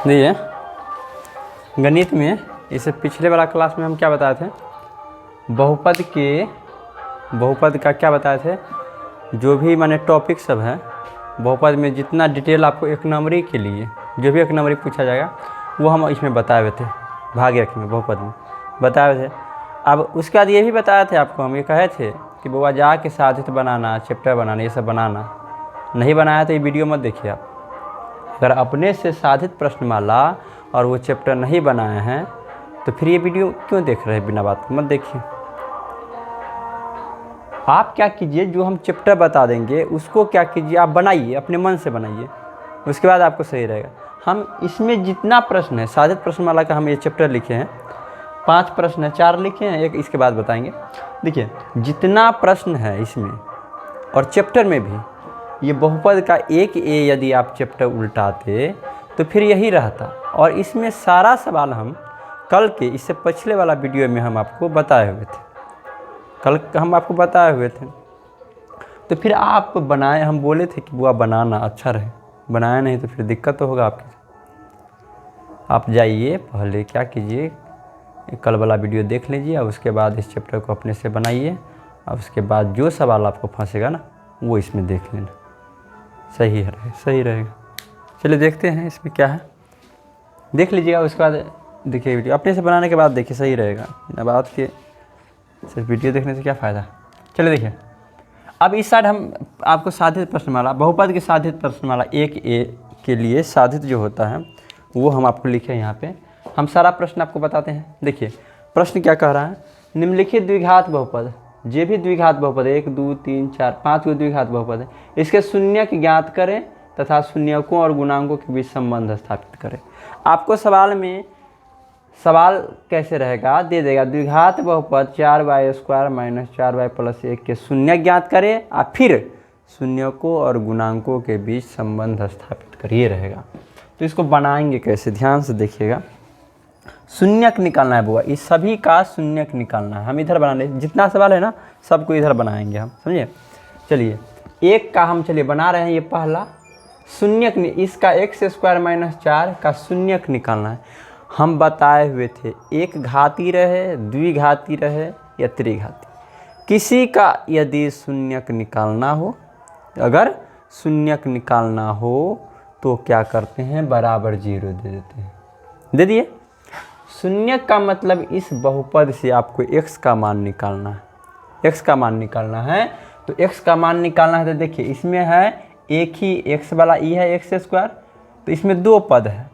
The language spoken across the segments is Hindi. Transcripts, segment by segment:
देखिए गणित में इससे पिछले वाला क्लास में हम क्या बताए थे, बहुपद का क्या बताए थे, जो भी माने टॉपिक सब है बहुपद में जितना डिटेल आपको एक नंबरी के लिए जो भी एक नंबरी पूछा जाएगा वो हम इसमें बताए हुए थे, भाग्यक में बहुपद में बताए हुए थे। अब उसके बाद ये भी बताए थे आपको, हम ये कहे थे कि बउआ जा के साधित बनाना, चैप्टर बनाना, ये सब बनाना। नहीं बनाया तो ये वीडियो मत देखिए आप। अगर अपने से साधित प्रश्नमाला और वो चैप्टर नहीं बनाए हैं तो फिर ये वीडियो क्यों देख रहे हैं, बिना बात के मत देखिए। आप क्या कीजिए, जो हम चैप्टर बता देंगे उसको क्या कीजिए, आप बनाइए, अपने मन से बनाइए, उसके बाद आपको सही रहेगा। हम इसमें जितना प्रश्न है साधित प्रश्नमाला का, हम ये चैप्टर लिखे हैं, 5 प्रश्न है, 4 लिखे हैं, एक इसके बाद बताएंगे। देखिए जितना प्रश्न है इसमें और चैप्टर में भी, ये बहुपद का एक ए यदि आप चैप्टर उल्टाते तो फिर यही रहता। और इसमें सारा सवाल हम कल के, इससे पिछले वाला वीडियो में हम आपको बताए हुए थे, कल हम आपको बताए हुए थे। तो फिर आप बनाए, हम बोले थे कि बुआ बनाना अच्छा रहे, बनाया नहीं तो फिर दिक्कत तो होगा आपकी। आप जाइए पहले क्या कीजिए, कल वाला वीडियो देख लीजिए और उसके बाद इस चैप्टर को अपने से बनाइए और उसके बाद जो सवाल आपको फंसेगा ना वो इसमें देख लेना, सही रहेगा। चलिए देखते हैं इसमें क्या है, देख लीजिएगा, उसके बाद देखिए वीडियो अपने से बनाने के बाद देखिए, सही रहेगा। बात के सिर्फ वीडियो देखने से क्या फ़ायदा। चलिए देखिए, अब इस साइड हम आपको साधित प्रश्नमाला, बहुपद की साधित प्रश्नमाला एक ए के लिए साधित जो होता है वो हम आपको लिखे हैं यहाँ पे। हम सारा प्रश्न आपको बताते हैं। देखिए प्रश्न क्या कह रहा है, निम्नलिखित द्विघात बहुपद, जे भी द्विघात बहुपद है, 1 2 3 4 5 को द्विघात बहुपद है, इसके शून्यक ज्ञात करें तथा शून्यकों और गुणांकों के बीच संबंध स्थापित करें। आपको सवाल में सवाल कैसे रहेगा, दे देगा द्विघात बहुपद 4y² - 4y + 1 के शून्य ज्ञात करें और फिर शून्यकों और गुणांकों के बीच संबंध स्थापित करिए रहेगा। तो इसको बनाएंगे कैसे, ध्यान से देखिएगा। शून्यक निकालना है बुआ, इस सभी का शून्यक निकालना है। हम इधर बनाने, जितना सवाल है ना सबको इधर बनाएंगे हम, समझिए। चलिए एक का हम चलिए बना रहे हैं, ये पहला शून्यक, इसका x² - 4 का शून्यक निकालना है। हम बताए हुए थे एक घाती रहे, द्विघाती रहे या त्रिघाती, किसी का यदि शून्यक निकालना हो, अगर शून्यक निकालना हो तो क्या करते हैं, बराबर 0 दे देते हैं। दे दिए। शून्यक का मतलब इस बहुपद से आपको x का मान निकालना है, x का मान निकालना है। तो x का मान निकालना है तो देखिए इसमें है एक ही x वाला ई है x², तो इसमें 2 पद है,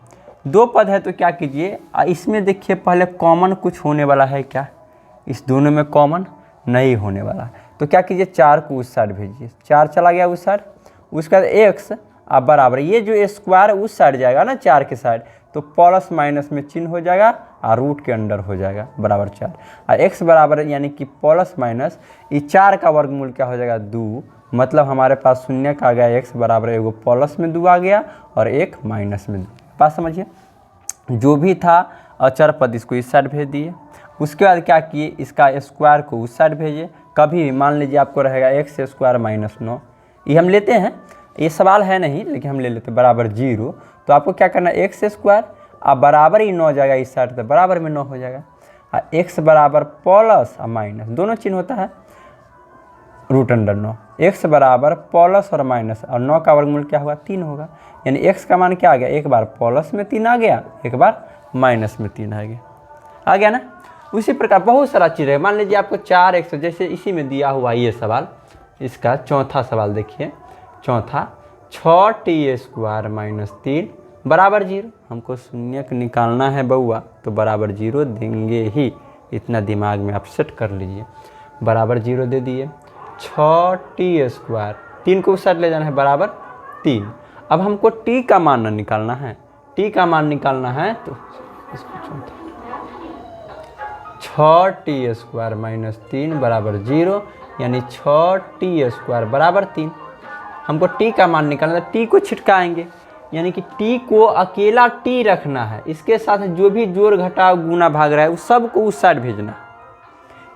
2 पद है तो क्या कीजिए, इसमें देखिए पहले कॉमन कुछ होने वाला है क्या, इस दोनों में कॉमन नहीं होने वाला है। तो क्या कीजिए 4 को उस साइड भेजिए, 4 चला गया उस साइड, उसके बाद x अब बराबर ये जो स्क्वायर उस साइड जाएगा ना 4 के साइड, तो प्लस माइनस में चिन्ह हो जाएगा और रूट के अंडर हो जाएगा बराबर 4। और x बराबर यानी कि प्लस माइनस, ये 4 का वर्गमूल क्या हो जाएगा 2, मतलब हमारे पास शून्य का आ गया x बराबर एगो प्लस में 2 आ गया और एक माइनस में 2। बात समझिए, जो भी था अचर पद इसको इस साइड भेज दिए। उसके बाद क्या किए, इसका स्क्वायर को उस साइड भेजिए। कभी मान लीजिए आपको रहेगा x² - 9, ये हम लेते हैं, ये सवाल है नहीं लेकिन हम ले लेते हैं बराबर 0। तो आपको क्या करना है, x² अब बराबर ही 9 जाएगा इस साइड, तो बराबर में 9 हो जाएगा। और x बराबर प्लस और माइनस दोनों चिन्ह होता है रूट अंडर 9, x बराबर प्लस और माइनस, और 9 का वर्गमूल क्या होगा 3 होगा। यानी x का मान क्या आ गया, एक बार प्लस में 3 आ गया, एक बार माइनस में 3 आ गया ना। उसी प्रकार बहुत सारा चीज़ है। मान लीजिए आपको 4x, जैसे इसी में दिया हुआ ये सवाल, इसका चौथा सवाल देखिए, चौथा 6t² - 3 बराबर 0। हमको शून्यक निकालना है बउआ, तो बराबर 0 देंगे ही, इतना दिमाग में आप सेट कर लीजिए। बराबर 0 दे दिए, 6t², 3 को उस साइड ले जाना है बराबर 3। अब हमको t का मान निकालना है, t का मान निकालना है तो इसको 6t² - 3 बराबर 0, यानी 6t² बराबर 3। हमको t का मान निकालना है, t को छिटकाएंगे, यानी कि t को अकेला t रखना है, इसके साथ जो भी जोड़ घटाव गुना भाग रहा है उस सब को उस साइड भेजना।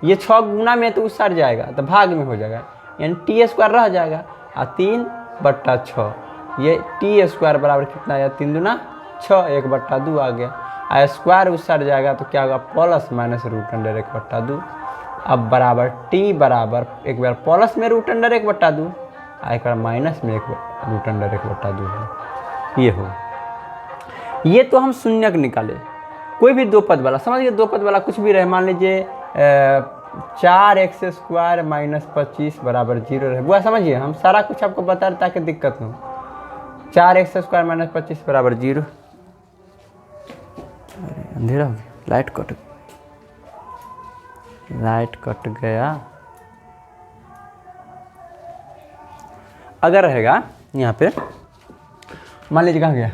ये 6 गुना में तो उस साइड जाएगा तो भाग में हो जाएगा, यानी t² रह जाएगा और 3/6, ये t² बराबर कितना आया, 3 दूना 6 1/2 आ गया। आ स्क्वायर उस साइड जाएगा तो क्या होगा, प्लस माइनस रूट अंडर 1/2। अब बराबर टी बराबर एक बार प्लस में रूट अंडर 1/2 आ एक बार माइनस में रूट अंडर 1/2 है। ये हो, ये तो हम शून्यक निकाले। कोई भी दो पद वाला, समझिए दो पद वाला कुछ भी रहे, मान लीजिए 4x² - 25 बराबर 0 रहे, वो समझिए हम सारा कुछ आपको बता रहे ताकि दिक्कत न हो। 4x² - 25 बराबर 0। अरे अंधेरा हो गया, लाइट कट गया। अगर रहेगा यहाँ पे, मान लीजिए कहाँ गया,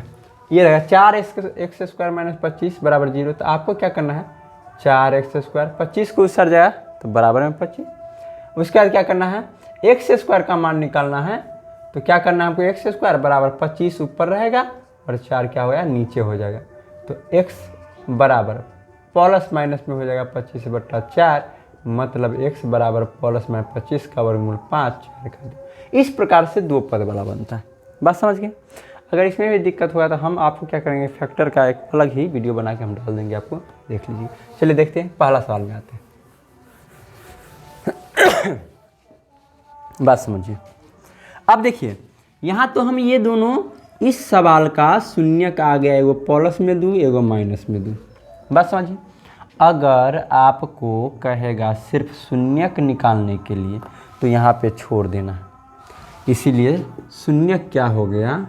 ये रहेगा 4x² - 25 बराबर 0, तो आपको क्या करना है, 4x², 25 को उस सर जाएगा तो बराबर में 25। उसके बाद क्या करना है, x² का मान निकालना है, तो क्या करना है आपको, x² बराबर 25 ऊपर रहेगा और 4 क्या हो गया, नीचे हो जाएगा। तो x बराबर प्लस माइनस में हो जाएगा 25/4, मतलब x बराबर प्लस माइनस 25 का वर्गमूल 5। इस प्रकार से दो पद वाला बनता है। बात समझ गए। अगर इसमें भी दिक्कत हुआ तो हम आपको क्या करेंगे, फैक्टर का एक अलग ही वीडियो बना के हम डाल देंगे, आपको देख लीजिए। चलिए देखते हैं, पहला सवाल में आते हैं। बात समझिए। अब देखिए यहाँ तो हम ये दोनों, इस सवाल का शून्यक आ गया, एगो प्लस में दूँ एगो माइनस में दूँ। बात समझिए। अगर आपको कहेगा सिर्फ शून्यक निकालने के लिए तो यहाँ पे छोड़ देना है, इसीलिए शून्यक क्या हो गया,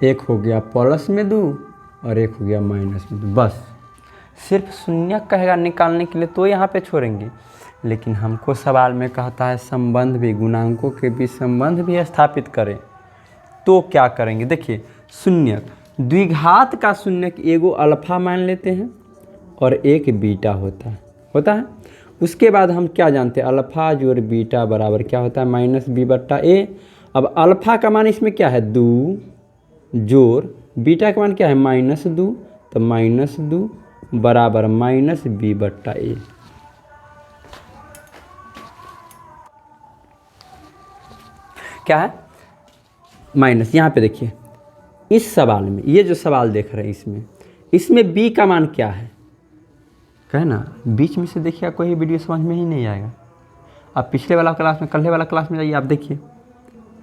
एक हो गया प्लस में दूँ और एक हो गया माइनस में दूँ। बस सिर्फ शून्यक कहेगा निकालने के लिए तो यहाँ पे छोड़ेंगे, लेकिन हमको सवाल में कहता है संबंध भी, गुणांकों के बीच संबंध भी स्थापित करें, तो क्या करेंगे। देखिए शून्यक, द्विघात का शून्यक एगो अल्फा मान लेते हैं और एक बीटा होता है। उसके बाद हम क्या जानते हैं, अल्फा जोड़ बीटा बराबर क्या होता है, -b/a। अब अल्फा का मान इसमें क्या है, 2 जोड़ बीटा का मान क्या है, -2, तो -2 बराबर -b/a। क्या है, माइनस। यहाँ पे देखिए इस सवाल में, ये जो सवाल देख रहे हैं इसमें b का मान क्या है, कहे ना, बीच में से देखिए कोई वीडियो समझ में ही नहीं आएगा। आप पिछले वाला क्लास में, कल वाला क्लास में जाइए, आप देखिए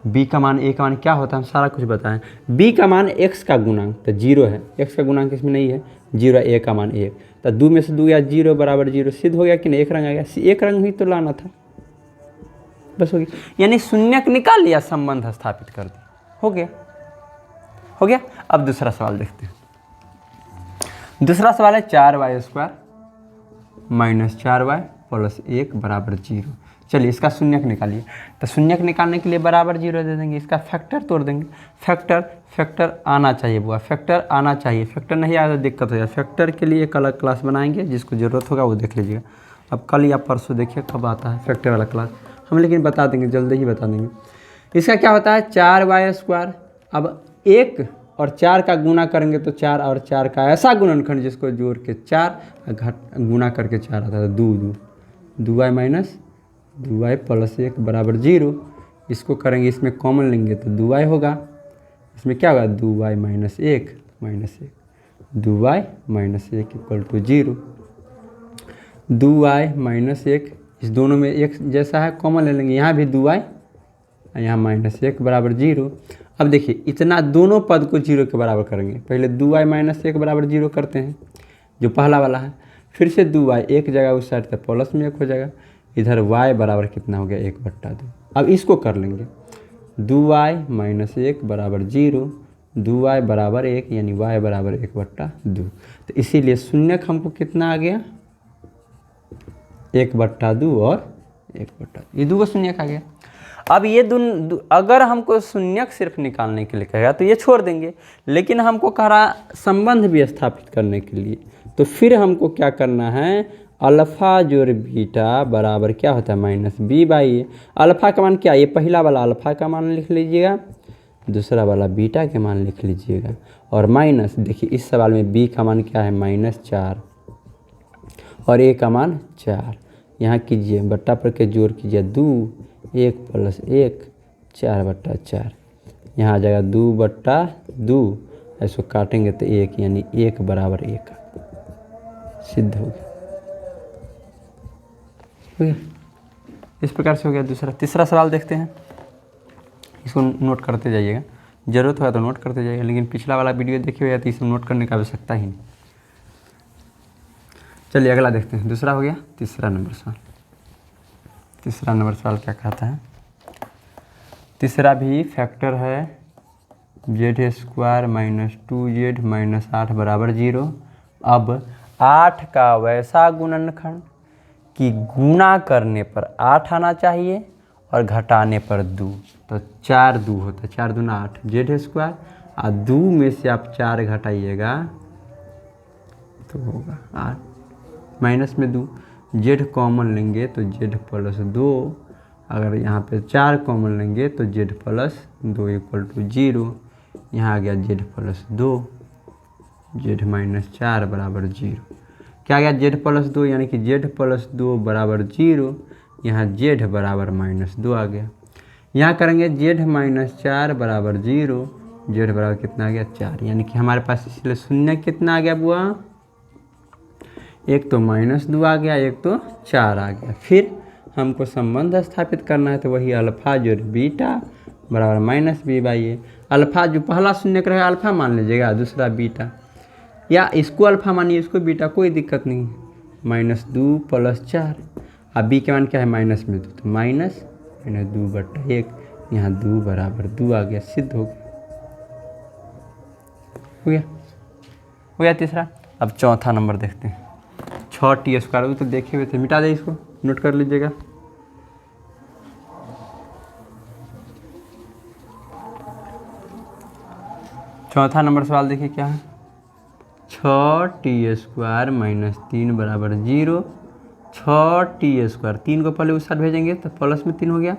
b का मान, a का मान क्या होता है, हम सारा कुछ बताएं। b का मान x का गुणांक तो 0 है, x का गुणांक इसमें नहीं है, 0 है, a का मान 1, तो 2 में से 2 या 0 बराबर 0, सिद्ध हो गया कि नहीं, एक रंग आ गया, एक रंग ही तो लाना था, बस हो गया। यानी शून्यक निकाल लिया, संबंध स्थापित कर दिया, हो गया। अब दूसरा सवाल देखते हैं। दूसरा सवाल है 4y² - 4y + 1 बराबर 0। चलिए इसका शून्यक निकालिए। तो शून्यक निकालने के लिए बराबर 0 दे देंगे, इसका फैक्टर तोड़ देंगे। फैक्टर आना चाहिए बुआ, फैक्टर आना चाहिए, फैक्टर नहीं आया तो दिक्कत हो जाए। फैक्टर के लिए एक अलग क्लास बनाएंगे, जिसको ज़रूरत होगा वो देख लीजिएगा। अब कल या परसों देखिए कब आता है फैक्टर वाला क्लास, हम लेकिन बता देंगे, जल्दी ही बता देंगे। इसका क्या होता है, 4y²। अब 1 और 4 का गुना करेंगे तो 4 और 4 का ऐसा गुणनखंड जिसको जोड़ के 4 गुना करके 4 आता है, 2y - 2y + 1 बराबर 0। इसको करेंगे, इसमें कॉमन लेंगे तो 2y होगा, इसमें क्या होगा, 2y - 1 2y - 1 = 0। 2y - 1, इस दोनों में एक जैसा है, कॉमन ले लेंगे, यहाँ भी 2y, यहाँ -1 बराबर 0। अब देखिए इतना दोनों पद को 0 के बराबर करेंगे। पहले 2y - 1 बराबर 0 करते हैं, जो पहला वाला है, फिर से 2y एक जगह उस साइड तक प्लस में 1 हो जाएगा, इधर y बराबर कितना हो गया, 1/2। अब इसको कर लेंगे, 2y - 1 बराबर 0, 2y बराबर 1, यानी y बराबर 1/2। तो इसीलिए शून्यक हमको कितना आ गया, 1/2 और 1/2, ये दो शून्यक आ गया। अब ये अगर हमको शून्यक सिर्फ निकालने के लिए कहेगा तो ये छोड़ देंगे, लेकिन हमको कह रहा संबंध भी स्थापित करने के लिए, तो फिर हमको क्या करना है, अल्फा जोड़ बीटा बराबर क्या होता है, -b/a। अल्फा का मान क्या, ये पहला वाला अल्फा का मान लिख लीजिएगा, दूसरा वाला बीटा के मान लिख लीजिएगा, और माइनस, देखिए इस सवाल में b का मान क्या है, -4 और a का मान 4। यहाँ कीजिए बट्टा पर के जोड़ कीजिए, 2 1 + 1 4/4, यहाँ आ जाएगा 2/2, इसको काटेंगे तो 1 यानी 1 बराबर 1 सिद्ध हो गया। इस प्रकार से हो गया दूसरा। तीसरा सवाल देखते हैं, इसको नोट करते जाइएगा, ज़रूरत होगा तो नोट करते जाइएगा, लेकिन पिछला वाला वीडियो देखे हुए तो इसमें नोट करने की आवश्यकता ही नहीं। चलिए अगला देखते हैं। दूसरा हो गया तीसरा नंबर सवाल। तीसरा नंबर सवाल क्या कहता है, तीसरा भी फैक्टर है z² माइनस 2z माइनस 8 बराबर 0। अब 8 का वैसा गुणनखंड कि गुणा करने पर 8 आना चाहिए और घटाने पर 2, तो 4 2 होता है, 4 दूना 8 z² और 2 में से आप 4 घटाइएगा तो होगा 8 माइनस में 2, z कॉमन लेंगे तो z प्लस 2, अगर यहाँ पे 4 कॉमन लेंगे तो z प्लस 2 इक्वल टू 0, यहाँ आ गया z प्लस 2, z माइनस 4 बराबर 0। क्या आ गया z प्लस 2 यानी कि z प्लस 2 बराबर 0, यहाँ z बराबर माइनस 2 आ गया। यहाँ करेंगे z माइनस 4 बराबर 0, z बराबर कितना आ गया 4, यानी कि हमारे पास इसलिए शून्य कितना आ गया बुआ, एक तो माइनस 2 आ गया, एक तो 4 आ गया। फिर हमको संबंध स्थापित करना है तो वही अल्फा जोड़ बीटा बराबर माइनस बी बाई ए। अल्फा जो पहला शून्य रहेगा अल्फा मान लीजिएगा, दूसरा बीटा, या इसको अल्फा मानिए इसको बीटा, कोई दिक्कत नहीं। माइनस 2 प्लस 4, अब बी के मान क्या है माइनस में 2, तो माइनस 2 बटा 1, यहाँ 2 बराबर 2 आ गया, सिद्ध हो गया तीसरा। अब चौथा नंबर देखते हैं, 6t², तो देखे हुए थे, मिटा दे इसको, नोट कर लीजिएगा। चौथा नंबर सवाल देखिए क्या है, 6t² माइनस 3 बराबर 0। 6t², 3 को पहले उस साइड भेजेंगे तो प्लस में 3 हो गया।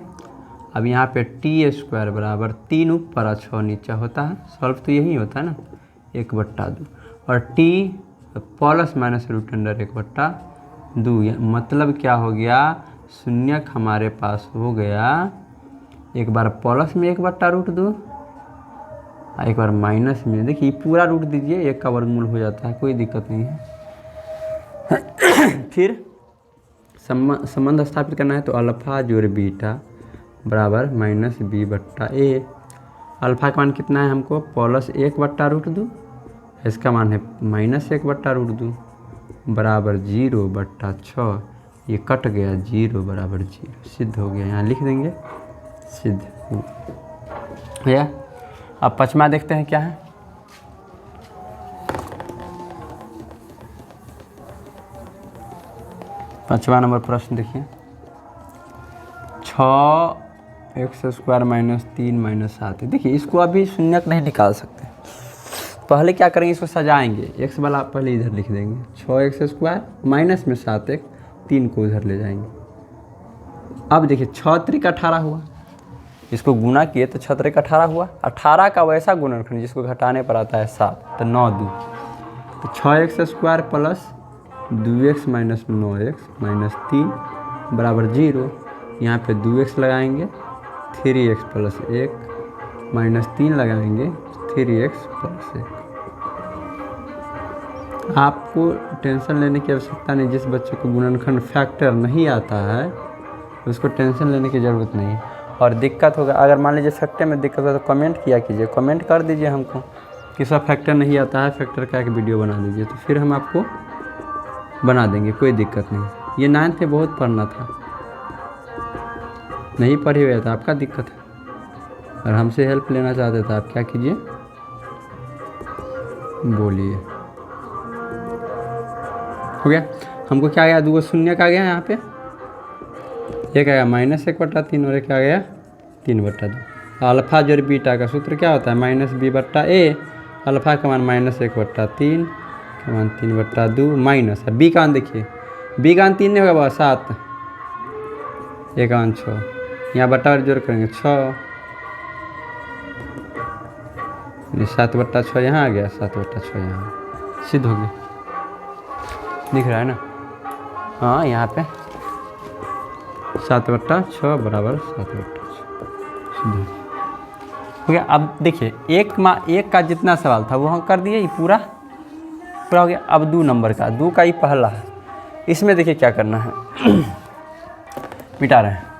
अब यहाँ पे t² बराबर 3 ऊपर और 6 नीचे होता है, सॉल्व तो यही होता है ना, 1/2, और t plus minus root under 1/2, मतलब क्या हो गया, शून्यक हमारे पास हो गया, एक बार प्लस में 1/2, एक बार माइनस में, देखिए पूरा रूट दीजिए, 1 का वर्गमूल हो जाता है, कोई दिक्कत नहीं है। फिर संबंध स्थापित करना है तो अल्फा जोड़ बीटा बराबर माइनस बी बट्टा ए। अल्फा का मान कितना है हमको, प्लस 1/2, इसका मान है माइनस 1/2 बराबर 0/6, ये कट गया, 0 बराबर 0, सिद्ध हो गया। यहाँ लिख देंगे सिद्ध भैया। अब पाँचवा देखते हैं क्या है, पाँचवा नंबर प्रश्न देखिए, 6x² माइनस 3 माइनस 7 है। देखिए इसको अभी शून्यक नहीं निकाल सकते, पहले क्या करेंगे, इसको सजाएंगे, x वाला पहले इधर लिख देंगे, 6x² माइनस में 7x, 3 को उधर ले जाएंगे। अब देखिए 6 त्रिक 18 हुआ, इसको गुना किए तो 6 त्रिक 18 हुआ। 18 का वैसा गुणनखंड जिसको घटाने पर आता है 7, तो 9 2, तो 6x² plus 2x minus 9x minus 3 बराबर 0। यहाँ पे 2x लगाएंगे, 3x प्लस 1 माइनस 3 लगाएंगे, 3x प्लस 1। आपको टेंशन लेने की आवश्यकता नहीं, जिस बच्चे को गुणनखंड फैक्टर नहीं आता है उसको टेंशन लेने की ज़रूरत नहीं। और दिक्कत होगा, अगर मान लीजिए फैक्टर में दिक्कत हो तो कमेंट किया कीजिए, कमेंट कर दीजिए हमको कि सब फैक्टर नहीं आता है, फैक्टर का एक वीडियो बना दीजिए, तो फिर हम आपको बना देंगे, कोई दिक्कत नहीं। ये 9th में बहुत पढ़ना था, नहीं पढ़े हुए था, आपका दिक्कत है। और हमसे हेल्प लेना चाहते थे आप, क्या कीजिए बोलिए। हो गया, हमको क्या आ गया, 2 शून्य का आ गया, यहाँ पे एक आ गया माइनस 1/3 और एक आ गया 3/2। अल्फा जोड़ बीटा का सूत्र क्या होता है, माइनस बी बट्टा ए। अल्फा का मान माइनस 1/3 का मान 3/2 माइनस, बी का मान देखिए, बी का मान 3 नहीं होगा बाबा, 7, ए का मान 6, यहाँ बट्टा जोड़ करेंगे 6, 7/6 यहाँ आ गया, 7/6 यहाँ, सिद्ध हो गया, दिख रहा है ना। हाँ यहाँ पे 7/6 बराबर 7/6 सिद्ध हो गया। हो गया। अब देखिए एक का जितना सवाल था वो हम कर दिए, ये पूरा हो गया। अब 2 नंबर का, 2 का ही पहला है, इसमें देखिए क्या करना है। मिटा रहे हैं।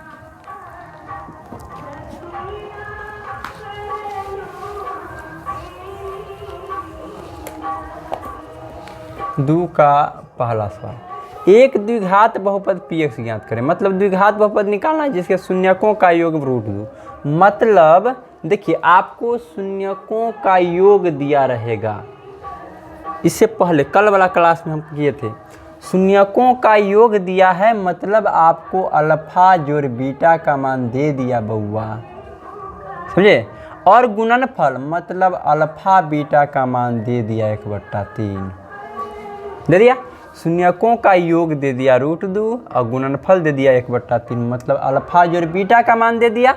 दो का पहला सवाल, एक द्विघात बहुपद px ज्ञात करें। मतलब द्विघात बहुपद निकालना है जिसके शून्यकों का योग √2। मतलब देखिए आपको शून्यकों का योग दिया रहेगा। इससे पहले कल वाला क्लास में हम किए थे, शून्यकों का योग दिया है, मतलब आपको अल्फा जोड़ बीटा का मान दे दिया बउआ, समझे। और गुणनफल मतलब अल्फा बीटा का मान दे दिया 1/3 दे दिया। शून्यकों का योग दे दिया √2 और गुणनफल दे दिया 1/3, मतलब अल्फा जोड़ बीटा का मान दे दिया,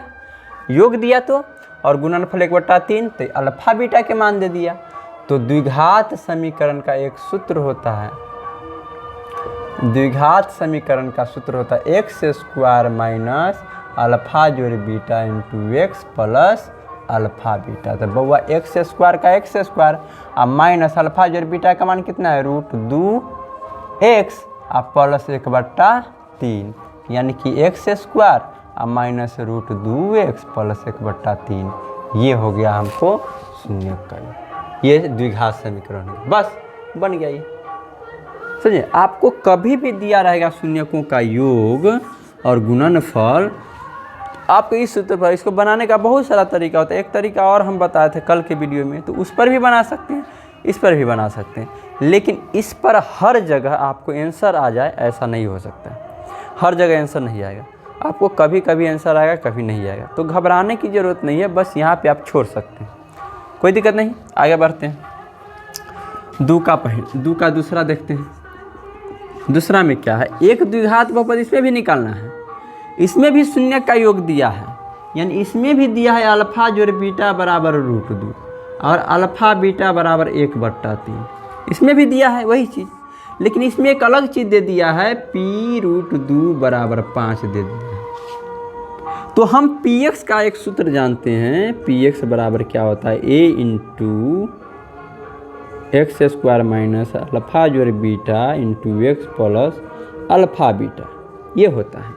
योग दिया तो, और गुणनफल 1/3 तो अल्फा बीटा के मान दे दिया। तो द्विघात समीकरण का एक सूत्र होता है, द्विघात समीकरण का सूत्र होता है x² माइनस अल्फा जोड़ beta into x plus alpha beta. तो बउआ x² का x² और माइनस अल्फा जोड़ बीटा का मान कितना है √2x और प्लस 1/3, यानी कि x² और माइनस √2x प्लस 1/3। ये हो गया हमको शून्यक। ये द्विघात समीकरण है, बस बन गया ये। समझिए, आपको कभी भी दिया रहेगा शून्यकों का योग और गुणनफल, आपको इस सूत्र पर, इसको बनाने का बहुत सारा तरीका होता है। एक तरीका और हम बताए थे कल के वीडियो में, तो उस पर भी बना सकते हैं, इस पर भी बना सकते हैं, लेकिन इस पर हर जगह आपको आंसर आ जाए ऐसा नहीं हो सकता है। हर जगह आंसर नहीं आएगा, आपको कभी कभी आंसर आएगा, कभी नहीं आएगा। तो घबराने की ज़रूरत नहीं है, बस यहाँ पे आप छोड़ सकते हैं, कोई दिक्कत नहीं। आगे बढ़ते हैं। 2 का दूसरा देखते हैं। दूसरा में क्या है, एक द्विघात बहुपद, इसमें भी निकालना है। इसमें भी शून्य का योग दिया है, यानी इसमें भी दिया है अल्फा जोड़ बीटा बराबर √2 और अल्फा बीटा बराबर 1/3। इसमें भी दिया है वही चीज़, लेकिन इसमें एक अलग चीज़ दे दिया है, p√2 बराबर 5 दे दिया है। तो हम px का एक सूत्र जानते हैं, px बराबर क्या होता है, a into x² minus alpha जोड़ beta into x plus alpha beta, ये होता है।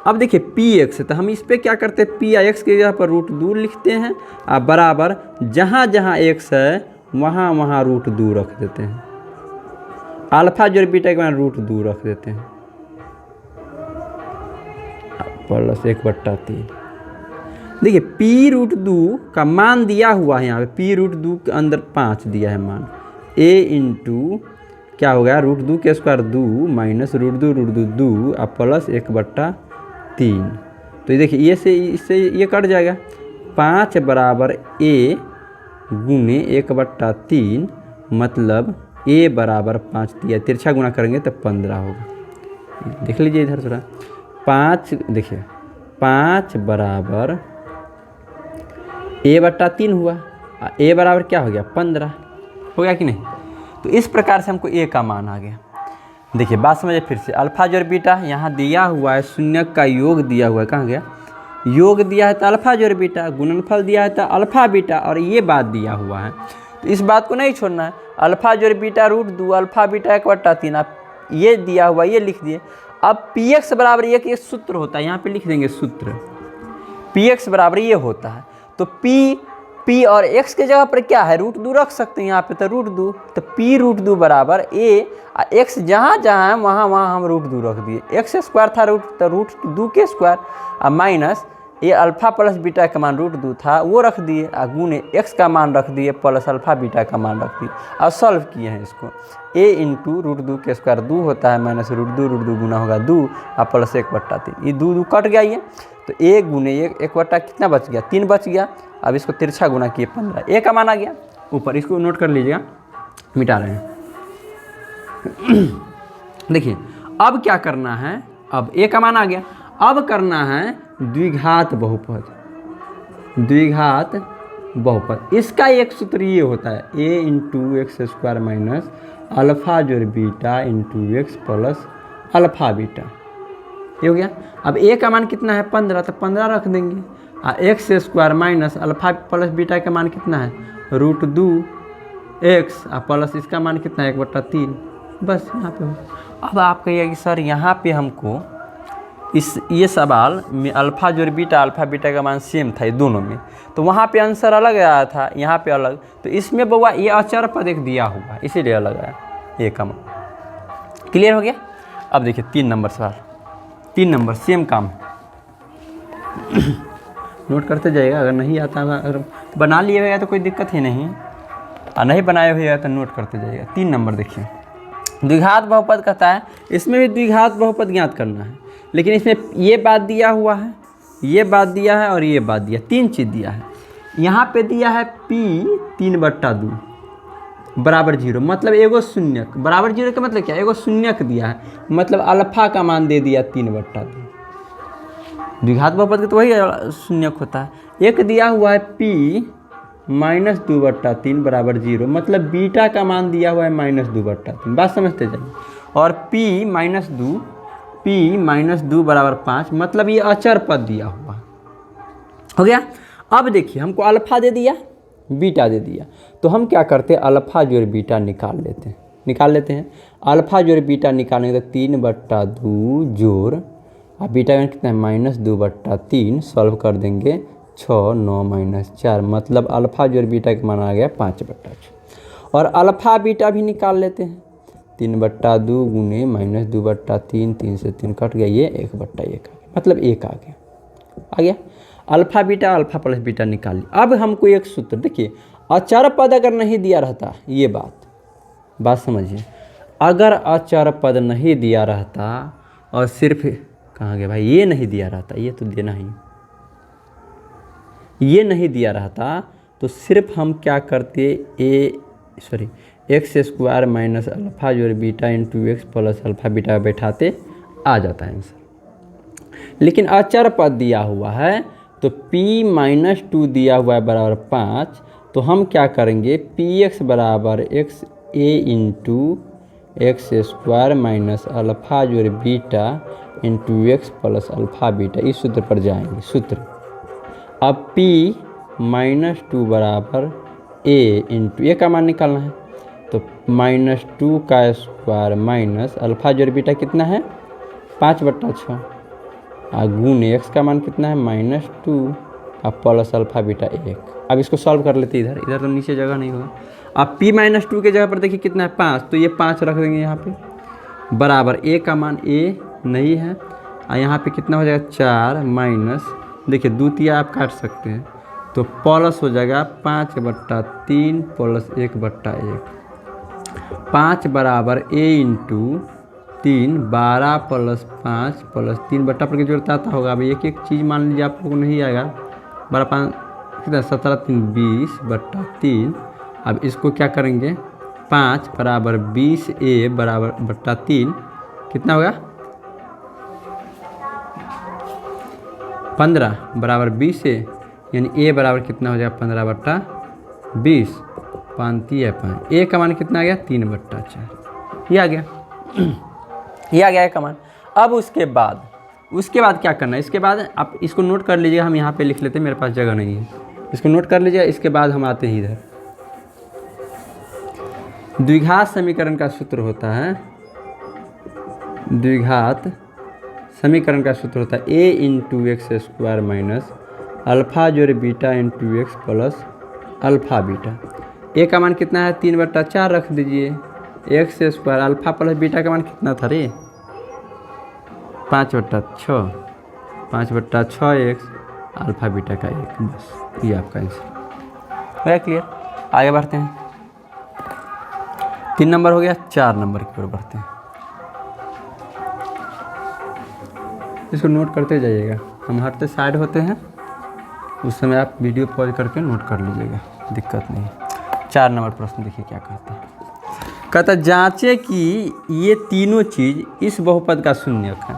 अब देखिए px, तो हम इस पर क्या करते हैं, px के जगह पर √2 लिखते हैं और बराबर जहाँ जहाँ x है वहाँ वहाँ √2 रख देते हैं, अल्फा जोड़ बीटा के मान √2 रख देते हैं प्लस 1/3। देखिए p√2 का मान दिया हुआ है, यहाँ पे p√2 के अंदर 5 दिया है मान, a इंटू क्या हो गया √2 के स्क्वायर 2 माइनस √2 2 और प्लस 1/3। तो ये देखिए ये से इससे ये कट जाएगा, 5 बराबर a गुने 1/3, मतलब a बराबर 5 दिया, तिरछा गुना करेंगे तो 15 होगा। देख लीजिए इधर थोड़ा, 5 देखिए 5 बराबर a/3 हुआ, a बराबर क्या हो गया 15, हो गया कि नहीं। तो इस प्रकार से हमको a का मान आ गया। देखिए बात समझिए फिर से, अल्फा जोड़ बीटा यहाँ दिया हुआ है, शून्य का योग दिया हुआ है, कहाँ गया, योग दिया है तो अल्फा जोड़ बीटा, गुणनफल दिया है तो अल्फा बीटा, और ये बात दिया हुआ है। तो इस बात को नहीं छोड़ना है, अल्फा जोड़ बीटा √2 अल्फा बीटा 1/3, आप ये दिया हुआ ये लिख दिए। अब px बराबर ये सूत्र होता है, यहाँ पे लिख देंगे सूत्र, px बराबर ये होता है। तो p और x के जगह पर क्या है √2 रख सकते हैं यहाँ पे, तो √2, तो p√2 बराबर a, x जहाँ जहाँ है वहाँ वहाँ हम √2 रख दिए, x² था तो √2 के स्क्वायर और माइनस ये अल्फा प्लस बीटा का मान √2 था वो रख दिए, और गुने x का मान रख दिए प्लस अल्फा बीटा का मान रख दिए, और सॉल्व किए हैं इसको। a इंटू √2 के स्क्वायर 2 होता है माइनस √2 गुना होगा 2 और प्लस 1/3, ये 2 कट गया ये, तो a गुने 1 कितना बच गया 3 बच गया। अब इसको तिरछा गुना किए 15, a का मान आ गया ऊपर, इसको नोट कर लीजिएगा, मिटा रहे हैं। देखिए अब क्या करना है, अब a का मान आ गया, अब करना है द्विघात बहुपद, द्विघात बहुपद। इसका एक सूत्र ये होता है, a into x² minus alpha जोड़ beta into x plus alpha beta, ये हो गया। अब a का मान कितना है 15, तो 15 रख देंगे, x square minus alpha plus beta का मान कितना है √2x प्लस इसका मान कितना है 1/3। बस यहाँ पे हो। अब आप कहिए कि सर यहाँ पे हमको ये सवाल में अल्फा जोड़ बीटा का मान सेम था ये दोनों में, तो वहाँ पे आंसर अलग आया था, यहाँ पे अलग, तो इसमें बउआ ये अचर पद एक दिया हुआ इसीलिए अलग आया ये कम। क्लियर हो गया। अब देखिए 3 नंबर सवाल, 3 नंबर सेम काम नोट करते जाइएगा, अगर नहीं आता अगर बना लिए हुए तो कोई दिक्कत ही नहीं, और नहीं बनाए हुए तो नोट करते जाइएगा। 3 नंबर देखिए, द्विघात बहुपद कहता है, इसमें भी द्विघात बहुपद ज्ञात करना है, लेकिन इसमें ये बात दिया हुआ है, ये बात दिया है और ये बात दिया, 3 चीज़ दिया है। यहाँ पे दिया है p 3/2 बराबर 0, मतलब एगो शून्यक बराबर 0 का मतलब क्या, एगो शून्यक दिया है, मतलब अल्फा का मान दे दिया 3/2। द्विघात बहुपद के तो वही शून्यक होता है। एक दिया हुआ है p -2/3 बराबर 0, मतलब बीटा का मान दिया हुआ है -2/3। बात समझते जाइए। और p-2 बराबर 5, मतलब ये अचर पद दिया हुआ हो गया। अब देखिए हमको अल्फा दे दिया, बीटा दे दिया, तो हम क्या करते हैं अल्फा जोड़ बीटा निकाल लेते हैं। अल्फा जोड़ बीटा निकालेंगे तो 3/2 जोड़ अब बीटा का कितना है -2/3, सॉल्व कर देंगे 6 9 -4, मतलब अल्फा जोड़ बीटा का मान आ गया 5/6। और अल्फा बीटा भी निकाल लेते हैं, 3/2 गुने -2/3, 3 से 3 कट गया, ये 1/1 आ गया, मतलब 1 आ गया। Alpha beta alpha plus beta निकाल ली। अब हमको एक सूत्र देखिए, अचर पद अगर नहीं दिया रहता, ये बात समझिए, अगर अचर पद नहीं दिया रहता और सिर्फ कहाँ गया भाई, ये नहीं दिया रहता, ये तो देना ही, ये नहीं दिया रहता तो सिर्फ हम क्या करते, x स्क्वायर माइनस अल्फा जोड़ beta into X plus alpha beta बैठाते आ जाता है आंसर। लेकिन अचर पद दिया हुआ है तो p-2 दिया हुआ है बराबर 5, तो हम क्या करेंगे px बराबर x a into X square minus alpha जोड़ beta into X plus alpha beta, इस सूत्र पर जाएंगे। सूत्र अब p-2 बराबर a इंटू ए का मान निकालना है, तो -2 का स्क्वायर माइनस अल्फा जोड़ बीटा कितना है 5/6, गुण एक्स का मान कितना है -2 अब प्लस अल्फा बीटा 1। अब इसको सॉल्व कर लेते इधर तो नीचे जगह नहीं होगा। अब p-2 के जगह पर देखिए कितना है 5, तो ये 5 रख देंगे यहाँ पे, बराबर a का मान a नहीं है, और यहाँ पे कितना हो जाएगा 4 माइनस, देखिए 2 आप काट सकते हैं, तो प्लस हो जाएगा 5/3 प्लस 1/1, 5 बराबर a इंटू 3, 12 प्लस 5 प्लस 3 बट्टा पर के जोड़ता आता होगा। अब एक चीज़ मान लीजिए आप लोगों को नहीं आएगा, 12 5 कितना 17 3 20/3। अब इसको क्या करेंगे 5 बराबर 20a बराबर बट्टा 3 कितना होगा 15 बराबर 20a, यानी a बराबर कितना हो जाएगा 15/20, 5 है 5, a का मान कितना आ गया 3/4, ये आ गया ये आ गया का मान। अब उसके बाद क्या करना है, इसके बाद आप इसको नोट कर लीजिए, हम यहाँ पे लिख लेते हैं, मेरे पास जगह नहीं है, इसको नोट कर लीजिए। इसके बाद हम आते हैं इधर, द्विघात समीकरण का सूत्र होता है, द्विघात समीकरण का सूत्र होता है a into X square minus alpha जोड़ beta into X plus alpha beta. a का मान कितना है 3/4 रख दीजिए, X square alpha plus beta का मान कितना था रे 5/6, 5/6 एक्स अल्फा बीटा का 1, बस ये आपका आंसर है। क्लियर, आगे बढ़ते हैं। 3 नंबर हो गया, 4 नंबर की ओर बढ़ते हैं। इसको नोट करते जाइएगा, हम हटते साइड होते हैं, उस समय आप वीडियो पॉज करके नोट कर लीजिएगा, दिक्कत नहीं। 4 नंबर प्रश्न देखिए क्या कहता है, कहता जांचे कि ये तीनों चीज़ इस बहुपद का शून्यक है।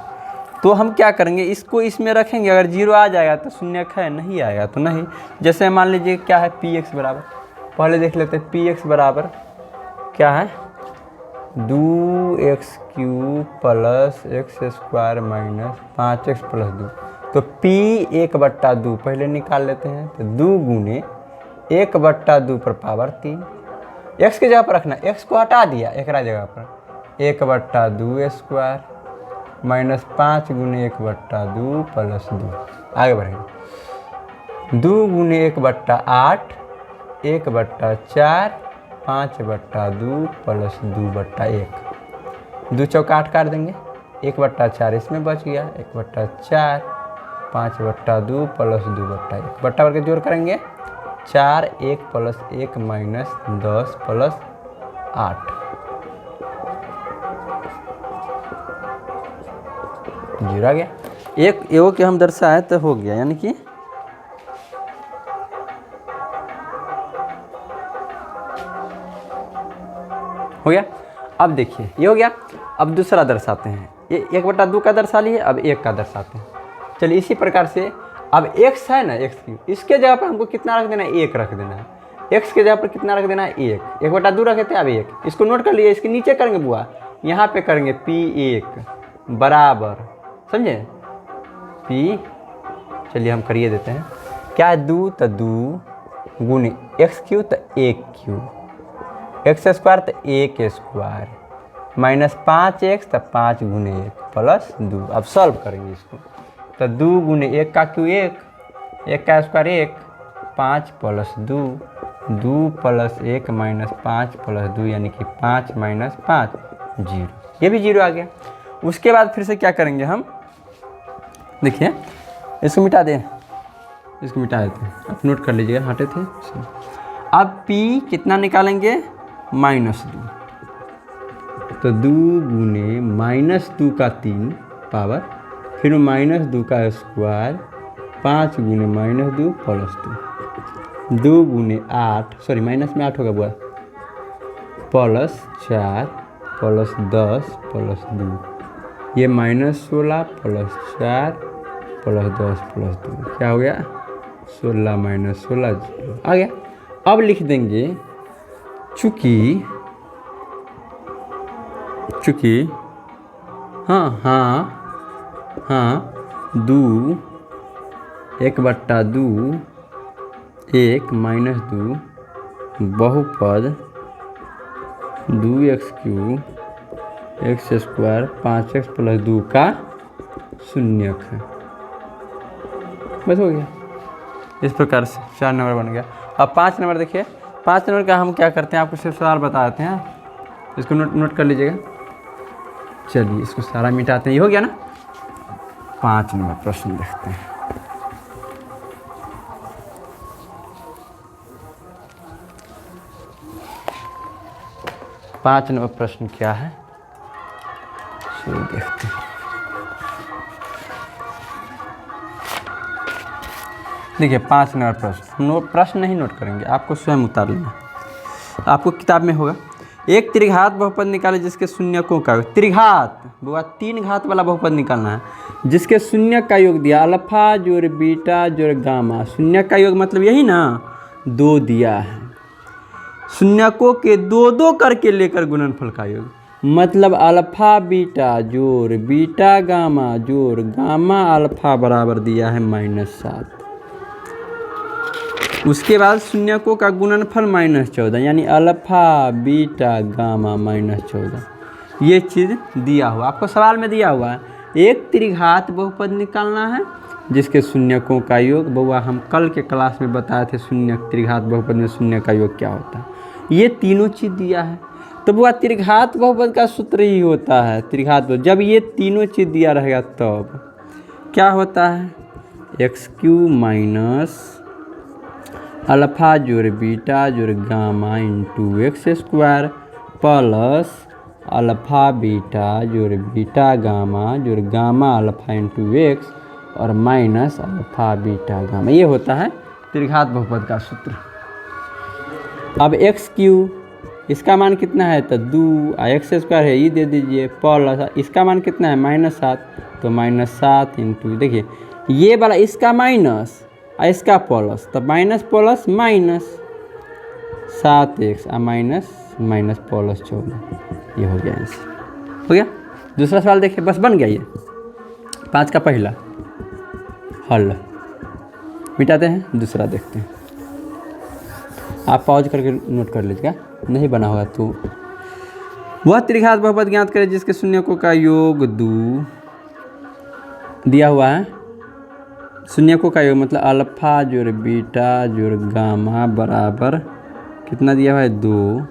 तो हम क्या करेंगे, इसको इसमें रखेंगे, अगर 0 आ जाएगा तो शून्यक है, नहीं आएगा तो नहीं। जैसे मान लीजिए क्या है px बराबर, पहले देख लेते हैं px बराबर क्या है 2x³ plus x² minus 5x + 2, तो P 1/2 पहले निकाल लेते हैं। तो 2 गुने 1/2 पर पावर 3, x की जगह पर रखना, x को हटा दिया एक जगह पर, 1/2 स्क्वायर माइनस 5 गुने 1/2 प्लस 2, आगे बढ़ेंगे। 2 गुने 1/8, 1/4, 5/2 प्लस 2/1, 2 चौका 8 काट देंगे, 1/4 इसमें बच गया, 1/4, 5/2 प्लस 2/1, बट्टा करके जोड़ करेंगे 4, 1 प्लस 1 माइनस 10 प्लस 8, 0 आ गया। एक एगो के हम दर्शाए तो हो गया, यानी कि हो गया। अब देखिए ये हो गया। अब दूसरा दर्शाते हैं, ये 1/2 का दर्शा लिए, अब 1 का दर्शाते हैं। चलिए इसी प्रकार से अब x है ना, x3, इसके जगह पर हमको कितना रख देना है, 1 रख देना है। x के जगह पर कितना रख देना है, 1, 1/2 रखे थे, अब 1, इसको नोट कर लिए। इसके नीचे करेंगे बुआ, यहाँ पे करेंगे P1 बराबर, समझे P, चलिए हम करिए देते हैं, क्या है 2 तो 2 गुने x³ तो 1³ x² तो 1 स्क्वायर माइनस 5x तो 5 गुने 1 प्लस 2। अब सॉल्व करेंगे इसको, तो 2 गुने 1 का क्यों 1, 1 का square 1, 5 plus 2, 2 plus 1 minus 5 plus 2 यानी कि 5 माइनस 5 0, ये भी 0 आ गया। उसके बाद फिर से क्या करेंगे हम, देखिए इसको मिटा दें, इसको मिटा देते हैं, आप नोट कर लीजिएगा, हटे थे। अब P कितना निकालेंगे, -2, तो 2 गुने -2 का 3 पावर, फिर -2 का स्क्वायर, 5 गुने -2 प्लस 2, 2 गुने 8, सॉरी माइनस में 8 होगा बुआ, प्लस 4 प्लस 10 प्लस 2, ये -16 प्लस 4 प्लस 10 प्लस 2, क्या हो गया 16 माइनस 16 0 आ गया। अब लिख देंगे चूँकि हाँ 2 1/2 1 - 2 बहुपद 2x³ x² 5x प्लस 2 का शून्यक है, बस हो गया। इस प्रकार से 4 नंबर बन गया। अब 5 नंबर देखिए, 5 नंबर का हम क्या करते हैं, आपको सिर्फ सवाल बता देते हैं, इसको नोट कर लीजिएगा। चलिए इसको सारा मिटाते हैं, ये हो गया ना। 5 नंबर प्रश्न देखते हैं। पाँच नंबर प्रश्न क्या है, सो देखते हैं। देखिए 5 नंबर प्रश्न, प्रश्न नहीं नोट करेंगे, आपको स्वयं उतार लेना, आपको किताब में होगा। एक त्रिघात बहुपद निकाले जिसके शून्यकों का त्रिघात, बुआ 3 घात वाला बहुपद निकालना है, जिसके शून्य का योग दिया अल्फा जोड़ बीटा जोड़ गामा। शून्य का योग मतलब यही ना, 2 दिया है, शून्यकों के 2 करके लेकर गुणनफल का योग, मतलब अल्फा बीटा जोड़ बीटा गामा जोड़ गामा अल्फा बराबर दिया है -7। उसके बाद शून्यकों का गुणनफल -14, यानी अल्फा बीटा गामा -14, ये चीज़ दिया हुआ आपको सवाल में दिया हुआ है। एक त्रिघात बहुपद निकालना है जिसके शून्यकों का योग, बउआ हम कल के क्लास में बताए थे शून्य त्रिघात बहुपद में शून्य का योग क्या होता है, ये तीनों चीज़ दिया है। तो बुआ त्रिघात बहुपद का सूत्र ही होता है त्रिघात बहुपद, जब ये तीनों चीज़ दिया रहेगा तब क्या होता है, x³ माइनस अल्फा जोड़ बीटा जोड़ gamma into x² plus alpha beta जोड़ बीटा गामा जोड़ गामा अल्फा इंटू x और माइनस अल्फा बीटा गामा, ये होता है त्रिघात बहुपद का सूत्र। अब x³ इसका मान कितना है, तो 2 x² है, ये दे दीजिए, प्लस इसका मान कितना है -7, तो -7 इंटू, देखिए ये वाला इसका माइनस और इसका प्लस, तो minus plus minus 7x minus minus plus 14, ये हो गया आंसर। हो गया। दूसरा सवाल देखिए, बस बन गया ये 5 का पहला। हल। मिटाते हैं, दूसरा देखते हैं। आप पॉज करके नोट कर लीजिएगा, नहीं बना होगा तो। वह त्रिघात बहुपद ज्ञात करें जिसके शून्यकों का योग 2 दिया हुआ है। शून्यकों का योग मतलब अल्फा जोड़ बीटा जोड़ गामा बराबर कितना दिया हुआ है 2।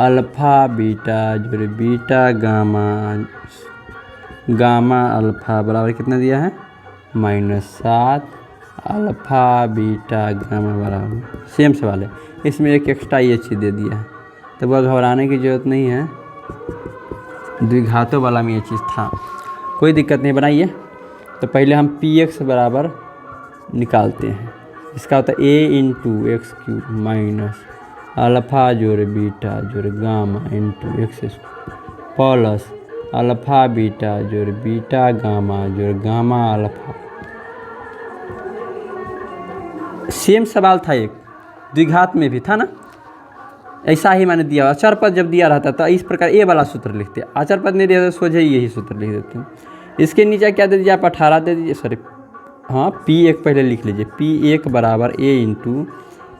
अल्फा बीटा जोड़ बीटा गामा गामा अल्फा बराबर कितना दिया है -7। अल्फा बीटा गामा बराबर सेम सवाल है, इसमें एक एक्स्ट्रा ये चीज़ दे दिया है, तो वह घबराने की ज़रूरत नहीं है। द्विघातों वाला में ये चीज़ था, कोई दिक्कत नहीं। बनाइए। तो पहले हम px बराबर निकालते हैं। इसका होता है a into x cube minus alpha जोड़ बीटा जोड़ gamma into X plus alpha beta जोड़ बीटा गामा जोड़ गामा अल्फा। सेम सवाल था, एक द्विघात में भी था ना, ऐसा ही मैंने दिया। अचर पद जब दिया रहता था इस प्रकार ए वाला सूत्र लिखते, अचर पद नहीं दिया तो सोझे यही सूत्र लिख देते हैं। इसके नीचे क्या दे दीजिए आप 18 दे दीजिए, सॉरी हाँ P1 पहले लिख लीजिए। P1 बराबर a इंटू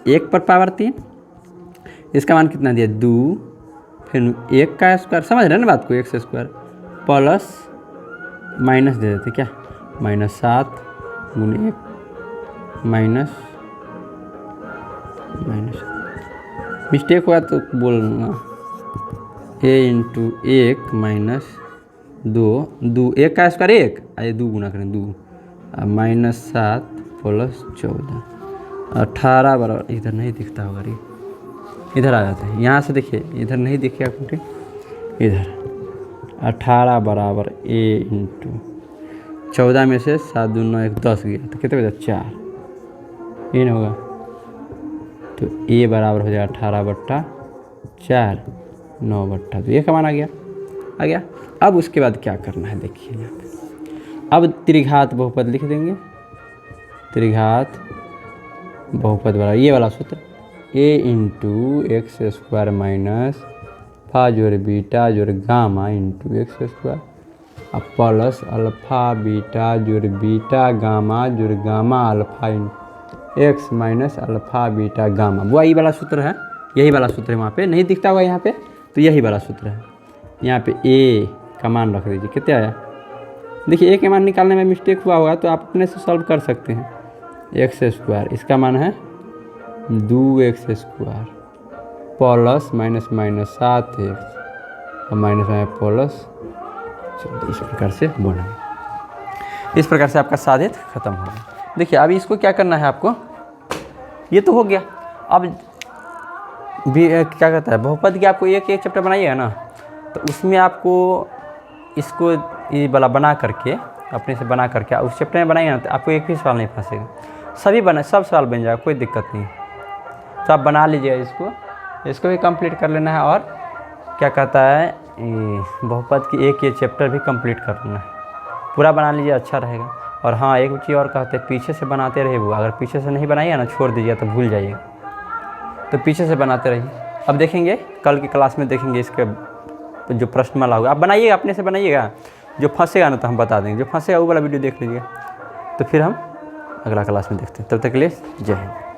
1 पर पावर 3, इसका मान कितना दिया 2, फिर 1 का स्क्वायर, समझ रहे हैं ना बात को, x स्क्वायर प्लस माइनस दे देते क्या -7 गुने 1 माइनस मिस्टेक हुआ तो बोलना a इंटू 1 माइनस 2 1 का स्क्वायर 1 आइए 2 गुना करें 2 -7 प्लस 14 18 बराबर, इधर नहीं दिखता होगा रे, इधर आ जाते हैं, यहाँ से देखिए इधर नहीं दिखेगा क्योंकि इधर 18 बराबर a इंटू 14 में से 7 2 9 1 10 गया तो कितने बचा 4, ये नहीं होगा तो a बराबर हो जाएगा 18/4 9/2, तो ये का मान आ गया। अब उसके बाद क्या करना है देखिए यहाँ पे, अब त्रिघात बहुपद लिख देंगे। त्रिघात बहुपद बराबर ये वाला सूत्र a into X square minus फा जोड़ बीटा जोड़ गामा इंटू एक्स स्क्वायर अब प्लस अल्फा बीटा जोड़ बीटा गामा जोड़ gamma alpha x minus alpha beta gamma. वो यही वाला सूत्र है, यही वाला सूत्र है, वहाँ पे नहीं दिखता होगा यहाँ पे, तो यही वाला सूत्र है। यहाँ पे a का मान रख दीजिए, कितना आया देखिए। a के मान निकालने में मिस्टेक हुआ होगा तो आप अपने से सॉल्व कर सकते हैं। एक्स स्क्वायर इसका मान है 2x square plus minus 7x और माइनस प्लस, इस प्रकार से बना। इस प्रकार से आपका साधित खत्म हो गया। देखिए अब इसको क्या करना है आपको, ये तो हो गया। अब भी क्या कहता है बहुपद की आपको एक चैप्टर बनाइएगा ना, तो उसमें आपको इसको ये वाला बना करके अपने से बना करके उस चैप्टर में बनाइएगा ना, तो आपको एक भी सवाल नहीं फंसेगा, सब सवाल बन जाएगा, कोई दिक्कत नहीं। तो आप बना लीजिएगा, इसको भी कंप्लीट कर लेना है। और क्या कहता है बहुपद की एक ये चैप्टर भी कंप्लीट कर लेना है, पूरा बना लीजिए, अच्छा रहेगा। और हाँ एक चीज़ और कहते हैं, पीछे से बनाते रहिए। वो अगर पीछे से नहीं बनाइएगा ना, छोड़ दीजिए तो भूल जाइएगा, तो पीछे से बनाते रहिए। अब देखेंगे कल की क्लास में, देखेंगे इसके जो प्रश्नमाला होगा, आप बनाइएगा, अपने से बनाइएगा। जो फंसेगा ना तो हम बता देंगे, जो फंसेगा वो वाला वीडियो देख लीजिएगा। तो फिर हम अगला क्लास में देखते हैं। तब तक के लिए जय हिंद।